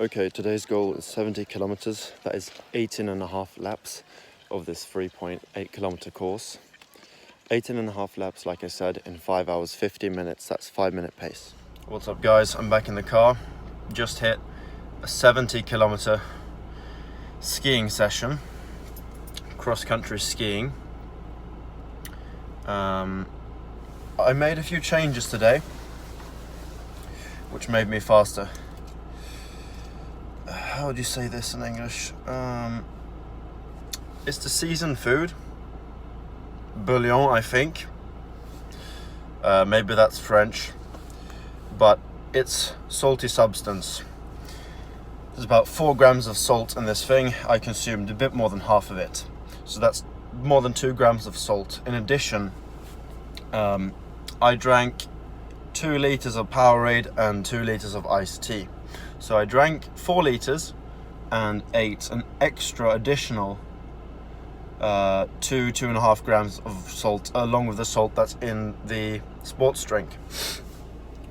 Okay, today's goal is 70 kilometers. That is 18.5 laps of this 3.8 kilometer course. 18.5 laps, like I said, in 5 hours 50 minutes. That's 5-minute pace. What's up, guys? I'm back in the car. Just hit a 70 kilometer skiing session, cross-country skiing. I made a few changes today, which made me faster. How would you say this in English? It's the seasoned food. Bouillon, I think. Maybe that's French. But it's salty substance. There's about 4 grams of salt in this thing. I consumed a bit more than half of it. So that's more than 2 grams of salt. In addition, I drank 2 liters of Powerade and 2 liters of iced tea. So I drank 4 liters and ate an extra additional 2.5 grams of salt, along with the salt that's in the sports drink.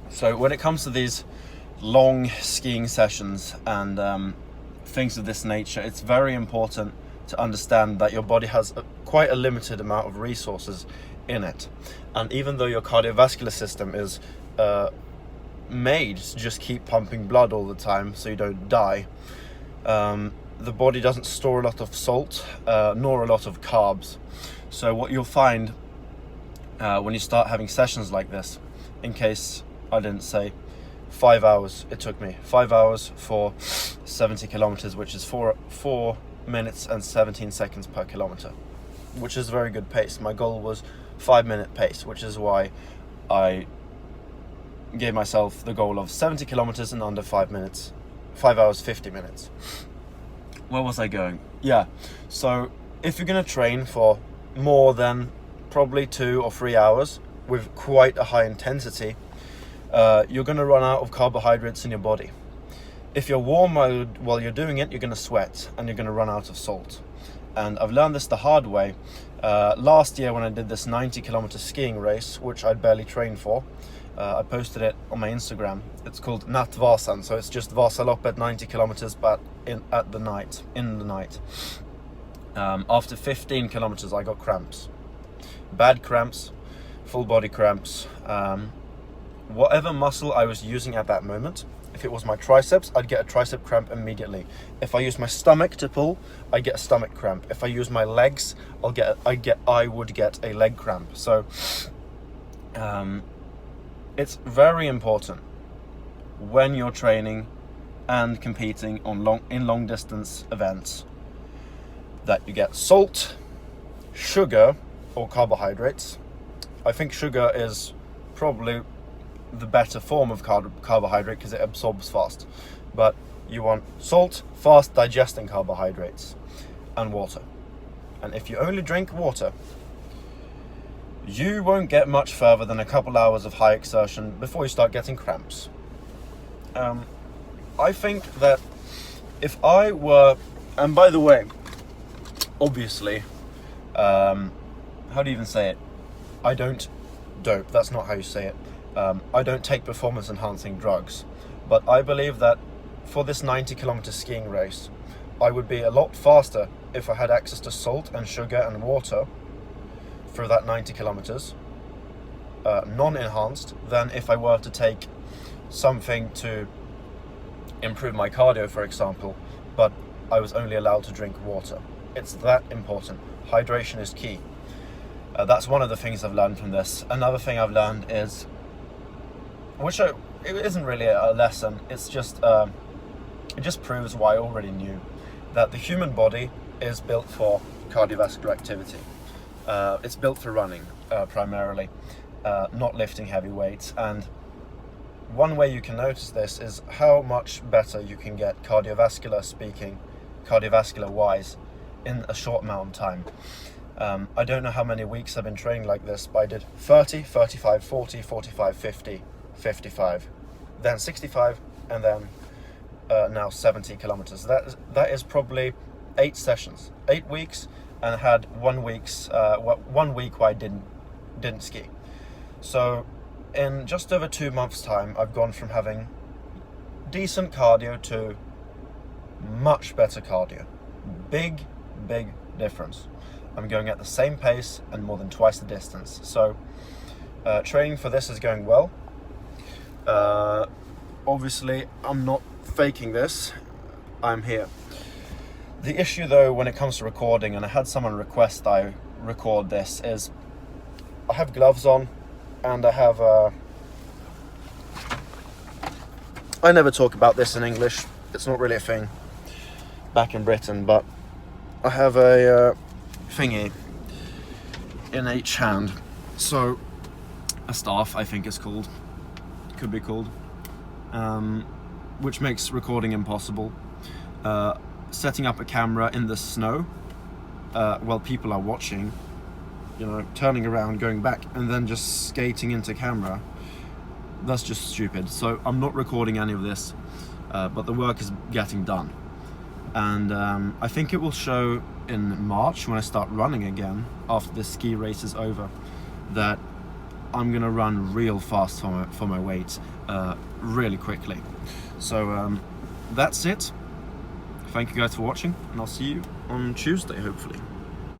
So when it comes to these long skiing sessions and things of this nature, it's very important to understand that your body has quite a limited amount of resources in it. And even though your cardiovascular system is made to just keep pumping blood all the time so you don't die, the body doesn't store a lot of salt nor a lot of carbs. So what you'll find when you start having sessions like this, in case I didn't say, 5 hours it took me. 5 hours for 70 kilometers, which is 4 minutes and 17 seconds per kilometer, which is a very good pace. My goal was 5-minute pace, which is why I gave myself the goal of 70 kilometers in under 5 minutes, 5 hours 50 minutes. Where was I going? Yeah, so if you're going to train for more than probably 2 or 3 hours with quite a high intensity, you're going to run out of carbohydrates in your body. If you're warm while you're doing it, you're going to sweat and you're going to run out of salt. And I've learned this the hard way. Last year when I did this 90 kilometer skiing race, which I'd barely trained for, I posted it on my Instagram. It's called Nattvasan, so it's just Vasaloppet 90 kilometers, but in the night. After 15 kilometers, I got cramps. Bad cramps, full body cramps. Whatever muscle I was using at that moment, if it was my triceps, I'd get a tricep cramp immediately. If I use my stomach to pull, I get a stomach cramp. If I use my legs, I would get a leg cramp. So, it's very important when you're training and competing in long distance events that you get salt, sugar, or carbohydrates. I think sugar is probably the better form of carbohydrate because it absorbs fast, but you want salt, fast digesting carbohydrates, and water. And if you only drink water, you won't get much further than a couple hours of high exertion before you start getting cramps. I think that if I were, and by the way, obviously, how do you even say it? I don't dope, that's not how you say it. I don't take performance enhancing drugs, but I believe that for this 90 kilometer skiing race, I would be a lot faster if I had access to salt and sugar and water through that 90 kilometers, non-enhanced, than if I were to take something to improve my cardio, for example, but I was only allowed to drink water. It's that important. Hydration is key. That's one of the things I've learned from this. Another thing I've learned is, it isn't really a lesson, it's just, it just proves what I already knew, that the human body is built for cardiovascular activity. It's built for running, primarily, not lifting heavy weights. And one way you can notice this is how much better you can get cardiovascular wise, in a short amount of time. I don't know how many weeks I've been training like this, but I did 30, 35, 40, 45, 50, 55, then 65, and then now 70 kilometers. That is probably 8 sessions, 8 weeks, and I had 1 week where I didn't ski. So in just over 2 months' time, I've gone from having decent cardio to much better cardio. Big difference. I'm going at the same pace and more than twice the distance. So training for this is going well. Obviously, I'm not faking this. I'm here. The issue though, when it comes to recording, and I had someone request I record this, is I have gloves on and I have I never talk about this in English. It's not really a thing back in Britain, but I have a thingy in each hand. So a staff, I think it's called. Could be called. Which makes recording impossible. Setting up a camera in the snow while people are watching, you know, turning around, going back, and then just skating into camera. That's just stupid. So I'm not recording any of this, but the work is getting done. And I think it will show in March when I start running again, after the ski race is over, that I'm gonna run real fast for my weight, really quickly. So that's it. Thank you guys for watching, and I'll see you on Tuesday, hopefully.